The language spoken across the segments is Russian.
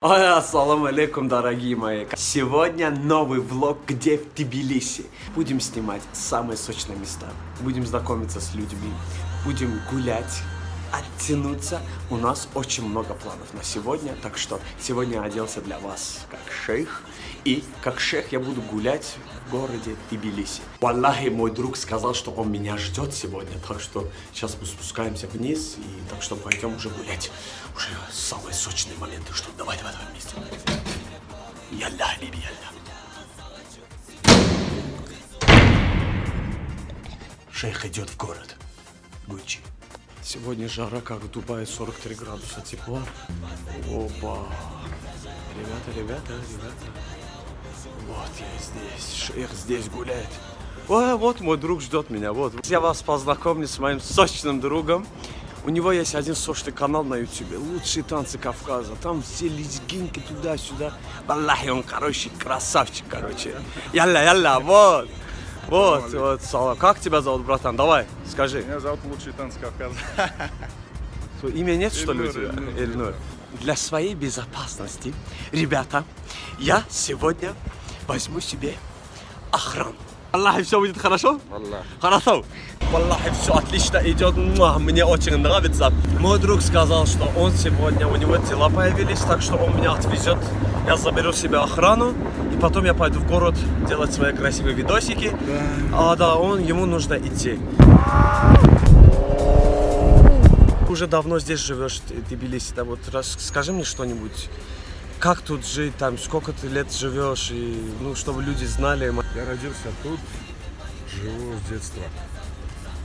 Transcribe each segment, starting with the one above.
Ой, ассаламу алейкум, дорогие мои. Сегодня новый влог, где в Тбилиси. Будем снимать самые сочные места. Будем знакомиться с людьми. Будем гулять, оттянуться. У нас очень много планов на сегодня. Так что сегодня я оделся для вас как шейх. И как шейх я буду гулять в городе Тбилиси. Валлахи, мой друг сказал, что он меня ждет сегодня. Так что сейчас мы спускаемся вниз. И так что пойдем уже гулять. Уже самые сочные моменты. Что? Давай вместе. Ялля, Либи, ялля. Шейх идет в город. Гуччи. Сегодня жара, как в Дубае, 43 градуса тепла. Опа. Ребята. Вот я здесь. Шейх здесь гуляет. О, вот мой друг ждет меня. Вот. Я вас познакомлю с моим сочным другом. У него есть один сочный канал на ютубе. Лучшие танцы Кавказа. Там все лезгинки туда-сюда. Валлахи, он, красавчик, Ялля, вот. Вот, салам. Как тебя зовут, братан? Давай, скажи. Меня зовут Лучшие танцы Кавказа. Имя нет, что ли, у тебя? Эльнур. Для своей безопасности, ребята, я сегодня возьму себе охрану. Аллах, все будет хорошо? Аллах. Хорошо. Валлахи, все отлично идет. Мне очень нравится. Мой друг сказал, что он сегодня, у него дела появились, так что он меня отвезет. Я заберу себе охрану, и потом я пойду в город делать свои красивые видосики. Ему нужно идти. Уже давно здесь живешь, Тбилиси, да, вот скажи мне что-нибудь. Как тут жить, там, сколько ты лет живешь, и, чтобы люди знали. Я родился тут, живу с детства.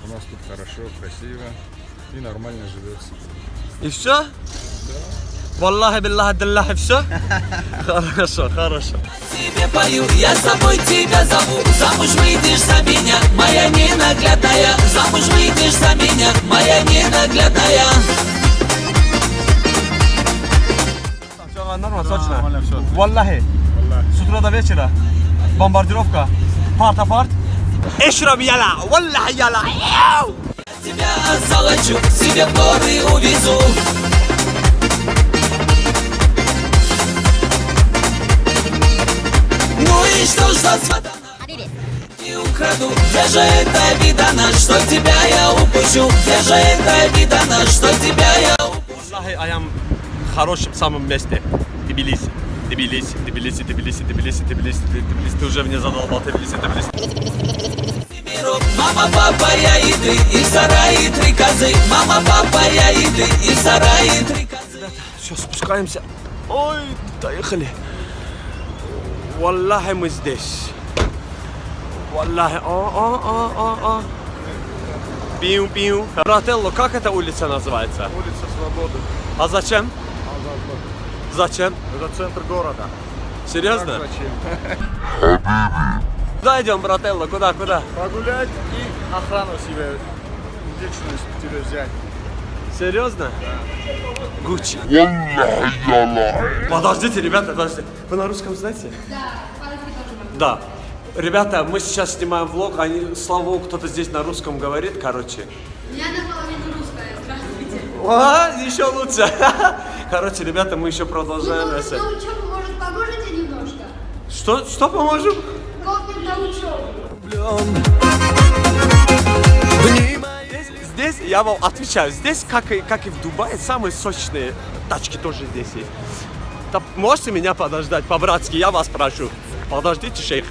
У нас тут хорошо, красиво и нормально живется. И все? Да. Валлахи, биллахи, диллахи, все? Хорошо. Тебе пою, я с тобой тебя зову. Замуж выйдешь за меня, моя ненаглядная. Замуж выйдешь за меня, моя ненаглядная. Все нормально, сочно. Нормально все. Валлахи. С утра до вечера. Бомбардировка. Парт. Эшраб яла, валлахи яла. Тебя озолочу, себе в горы увезу. Ну и что ж за сватана? И украду. Где же это видано, что тебя я упущу? Где же это видано, что тебя я упущу? Валлахи, я в хорошем самом месте. Тбилиси. Ты уже мне задолбал. Тбилиси. Мама, папа, я и ты, и в сарае 3 козы. Мама, папа, я и ты, и в сарае 3 козы. Все, спускаемся. Ой, доехали. Валлахи, мы здесь. Валлахи. Пиу. Брателло, как эта улица называется? Улица Свободы. А зачем? Зачем? Это центр города. Серьезно? Как зачем? Куда идем, брателло? Куда? Погулять и охрану себе, личность тебе взять. Серьезно? Гуччи. Подождите, ребята, Вы на русском знаете? Да, по-русски тоже могу. Да. Ребята, мы сейчас снимаем влог, слава богу, кто-то здесь на русском говорит, короче. Я наполовину русская, здравствуйте. Еще лучше. Короче, ребята, мы еще продолжаем. На учебу, может, поможете немножко? Что поможем? Копнем на учебу. Здесь, я вам отвечаю, здесь, как и в Дубае, самые сочные тачки тоже здесь есть. Да, можете меня подождать по-братски, я вас прошу. Подождите, шейх.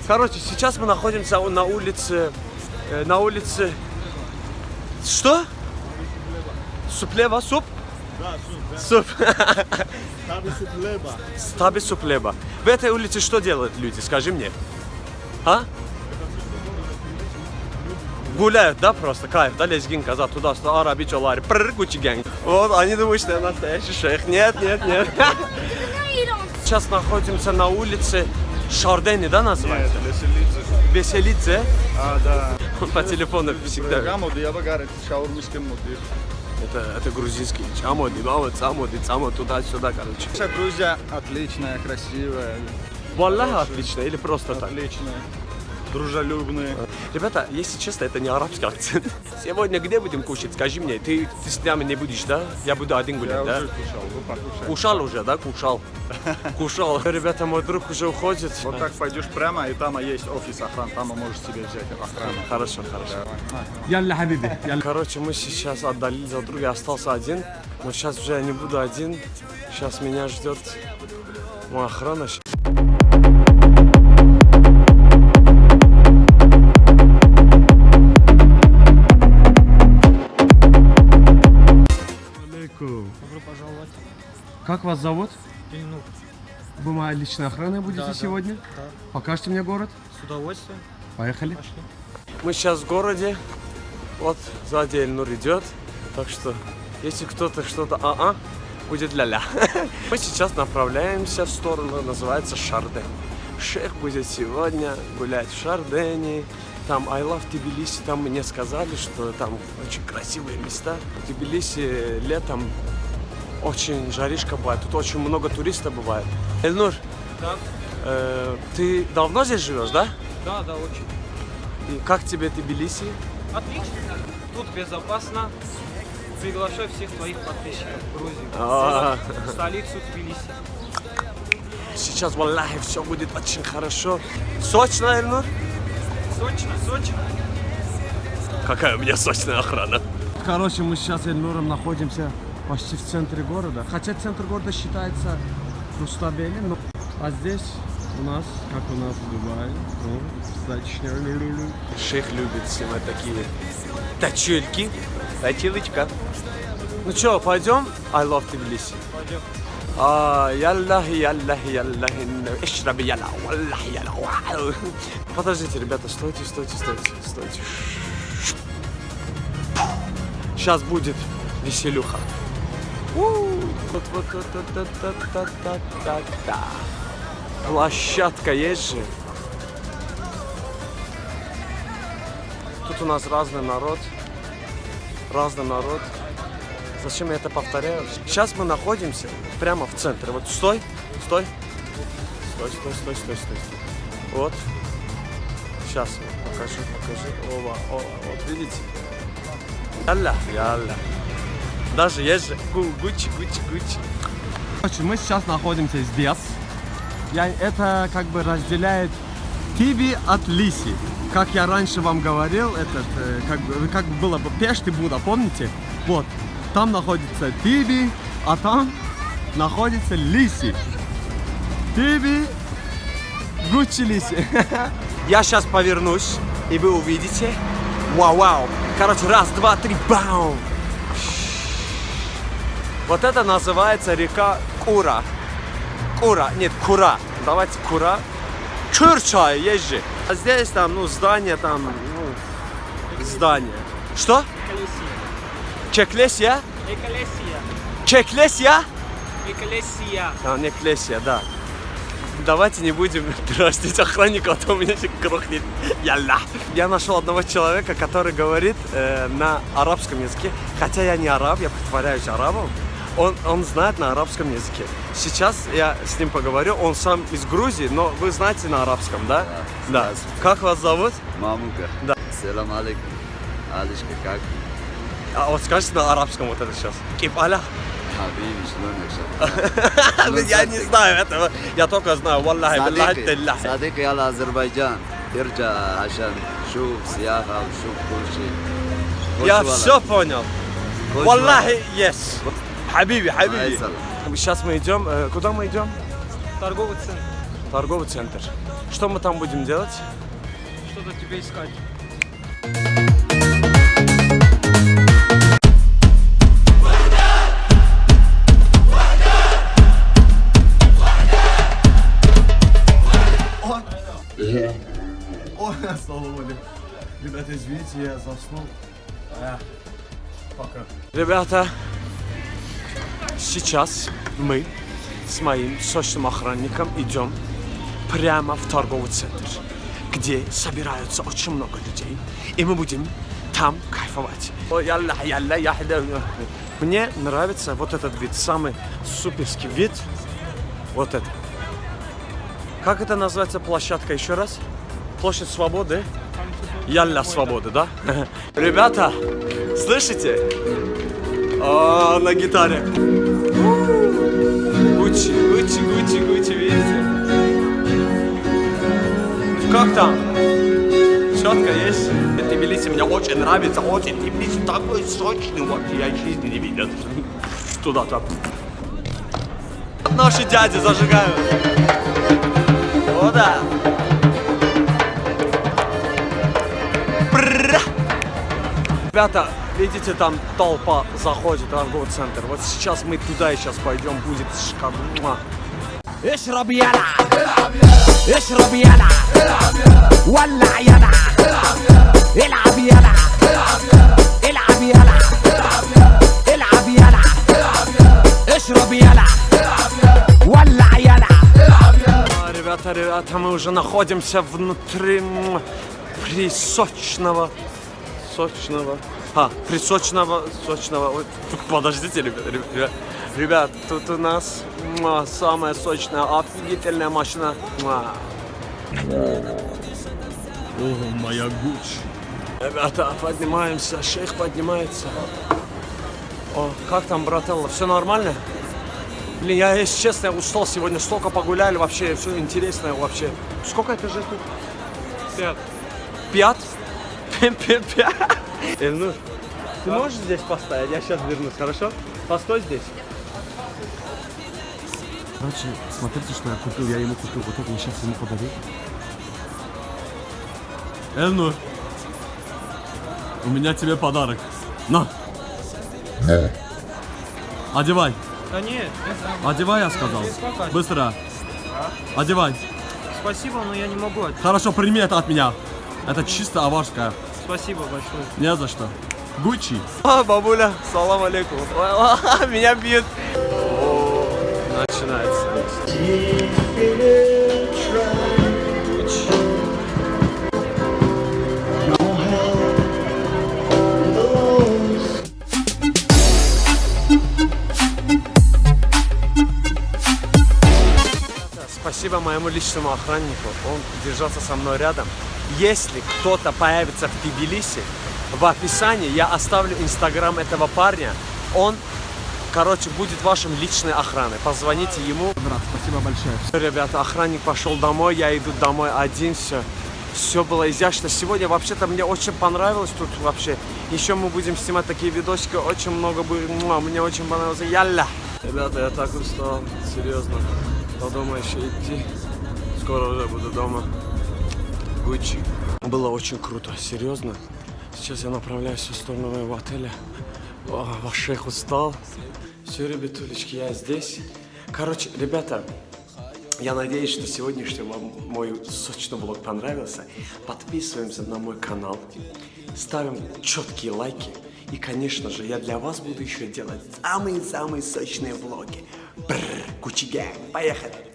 Короче, сейчас мы находимся на улице... Что? Суплеба? Суп? Да, Суп. Суплеба. Стаби суплеба. В этой улице что делают люди, скажи мне? А? Гуляют, да, просто кайф, да, лезгин каза туда, что араби чолари, Гуччи гэнг. Вот, они думают, что я настоящий шейх. Нет. Сейчас находимся на улице Шардени, да, называется? Нет, Веселидзе. Веселидзе. Да. Он по телефону всегда. Гамоди, я багарит, шаурмиски муди. Это грузинский. Амоди, туда-сюда, короче. Вся Грузия отличная, красивая. Валлахи отлично или просто так? Отличная. дружелюбные. Ребята, если честно, это не арабский акцент. Сегодня где будем кушать? Скажи мне, ты с нами не будешь, да? Я буду один Я гулять, да? уже кушал, вы покушайте. Кушал уже, да? Кушал. Кушал. Ребята, мой друг уже уходит. Вот так пойдешь прямо, и там есть офис охраны, там можешь себе взять охрану. Хорошо, хорошо. Ялля, хабиби. Короче, мы сейчас отдалились от друга, я остался один. Но сейчас уже я не буду один. Сейчас меня ждет моя охрана. Добро пожаловать. Как вас зовут? Ильнур. Вы моя личная охрана будете Да, сегодня? Да. Покажете мне город? С удовольствием. Поехали. Пошли. Мы сейчас в городе. Вот сзади Эльнур идет. Так что, если кто-то что-то будет ля-ля. Мы сейчас направляемся в сторону, называется Шарден. Шейх будет сегодня гулять в Шардене. Там I love Тбилиси, там мне сказали, что там очень красивые места. В Тбилиси летом очень жаришка бывает, тут очень много туристов бывает. Эльнур, Да? ты давно здесь живешь, да? Да, очень. И как тебе Тбилиси? Отлично. Тут безопасно. Приглашаю всех твоих подписчиков в Грузию. А. В столицу Тбилиси. Сейчас, валлахи, все будет очень хорошо. Сочно, Эльнур? Сочно, сочно. Какая у меня сочная охрана. Короче, мы сейчас с Эльнуром находимся почти в центре города. Хотя центр города считается Руставели, но... А здесь у нас, как у нас в Дубае, ну, достаточно... Шейх любит снимать такие точильки. Точилочка. Ну что, пойдем? I love Тбилиси. Пойдем. Ишраби ялла, валлахи ялла, вау. Подождите, ребята, стойте. Сейчас будет веселюха. Площадка есть же. Тут у нас разный народ. Зачем я это повторяю? Сейчас мы находимся прямо в центре. Вот стой. Вот. Сейчас покажи. Ова, вот видите? Ялля. Даже есть же Гуччи. Короче, мы сейчас находимся здесь. Это как бы разделяет Тиби от Лиси. Как я раньше вам говорил, как было бы Пешт и Буда, помните? Вот. Там находится Тиби, а там находится Лиси. Тиби, Гуччи, Лиси. Я сейчас повернусь, и вы увидите. Вау. Короче, раз, два, три, бам. Вот это называется река Кура. Кура. Давайте Кура. Курча, есть же. А здесь там, здание там, здание. Что? Чеклесия? Чеклесия? Не Клесия, да. Давайте не будем дразнить охранника, а то меня грохнет. Ялла. Я нашел одного человека, который говорит на арабском языке. Хотя я не араб, я притворяюсь арабом. Он знает на арабском языке. Сейчас я с ним поговорю. Он сам из Грузии, но вы знаете на арабском, да? Да. Как вас зовут? Мамука. Да. Селам алейкум. Алишка, как? А вот скажите на арабском вот это сейчас. Кипаля? Хабиби, Я не знаю этого. Я только знаю. Валлахи, биллахи, тиллахи. صديقي على أذربيجان يرجع عشان شوف سياحة وشوف كل شيء. Я все понял. Валлахи, yes. Хабиби. Сейчас мы идем. Куда мы идем? Торговый центр. Торговый центр. Что мы там будем делать? Что-то тебе искать. Ой, слава богу. Ребята, извините, я заснул. Пока. Ребята, сейчас мы с моим сочным охранником идем прямо в торговый центр, где собираются очень много людей, и мы будем там кайфовать. Мне нравится вот этот вид, самый суперский вид. Вот это. Как это называется площадка еще раз? Площадь Свободы. Ялля Свободы, да? Ребята, слышите? О, на гитаре. Гуччи, Гуччи, Гуччи, Гуччи, видите? Как там? Четко есть? Тбилиси мне очень нравится, очень. Тбилиси такой сочный, вообще я в жизни не видел. Туда-то. Наши дяди зажигают. О, да. Ребята, видите, там толпа заходит в торговый центр. Вот сейчас мы туда и сейчас пойдем, будет шикарно. اشرب يلا اشرب يلا ولع يلا العب يلا العب يلا العب يلا اشرب يلا ولع يلا. Ребята, мы уже находимся внутри присочного. Ой, подождите, ребят, тут у нас самая сочная, офигительная машина. О, моя Гуччи. Ребята, поднимаемся, шейх поднимается. О, как там, брателло, все нормально? Блин, я, если честно, я устал сегодня, столько погуляли, вообще, все интересное вообще. Сколько этажей тут? 5. 5? 5? Эльнур, ты можешь здесь поставить? Я сейчас вернусь, хорошо? Постой здесь. Короче, смотрите, что я купил. Я ему купил вот это, я сейчас ему подарю. Эльнур, у меня тебе подарок. На! Одевай. Да нет, Одевай, я сказал. Сколько? Быстро. Одевай. спасибо, но я не могу. Хорошо, прими это от меня. Это чисто аварская. Спасибо большое. Не за что. Гуччи. Бабуля, салам алейкум. Меня бьют. Начинается. Спасибо моему личному охраннику, он держался со мной рядом. Если кто-то появится в Тбилиси, в описании я оставлю инстаграм этого парня. Он, будет вашим личной охраной. Позвоните ему. Брат, спасибо большое. Ребята, охранник пошел домой, я иду домой один, все было изящно. Сегодня вообще-то мне очень понравилось тут вообще. Еще мы будем снимать такие видосики, очень много будет. Мне очень понравилось. Ялля! Ребята, я так устал, серьезно. До дома еще идти. Скоро уже буду дома. Гуччи. Было очень круто, серьезно. Сейчас я направляюсь в сторону моего отеля. Ваш шейх устал. Все, ребятулечки, я здесь. Ребята, я надеюсь, что сегодняшний вам мой сочный влог понравился. Подписываемся на мой канал. Ставим четкие лайки. И, конечно же, я для вас буду еще делать самые-самые сочные влоги. Гуччи Гэнг. Поехали!